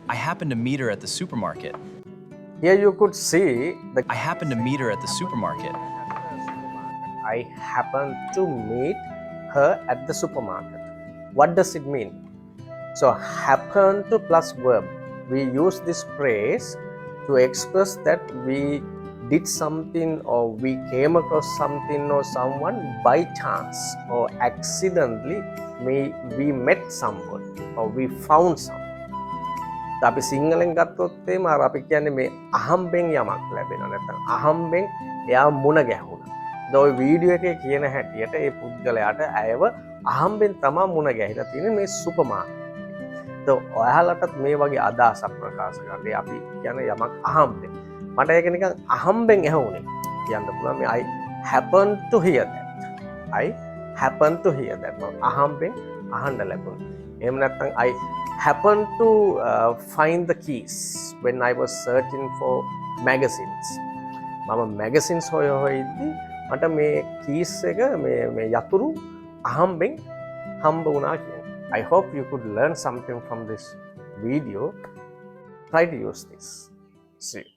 I happened to meet her at the supermarket. Here you could see the I happened to meet her at the supermarket. I happened to meet her at the supermarket. What does it mean? So happen to plus verb. We use this phrase to express that we did something or we came across something or someone by chance or accidentally. We met someone or we found someone. අපි සිංහලෙන් ගත්තොත් එහෙම අර අපි කියන්නේ මේ අහම්බෙන් යමක් ලැබෙනවා නැත්නම් අහම්බෙන් එයා මුණ ගැහුණා. ඔය වීඩියෝ එකේ කියන හැටියට ඒ පුද්ගලයාට ඇයව අහම්බෙන් තමා මුණ ගැහිලා තියෙන්නේ මේ සුපර් මාකට්. ඔයාලටත් මේ වගේ අදහසක් ප්‍රකාශ කරන්න අපි කියන යමක් අහම්බෙන්. මට ඒක නිකන් අහම්බෙන් ඇහුනේ කියන්න පුළුවන් මේ I happen to hear that. I happen to hear that. අහම්බෙන් අහන්න ලැබුණා. එහෙම නැත්නම් I happen to find the keys when I was searching for magazines. මම magazines හොයද්දී මට මේ keys එක මේ යතුරු අහම්බෙන් හම්බ වුණා කියන්නේ. I hope you could learn something from this video. Try to use this. See you.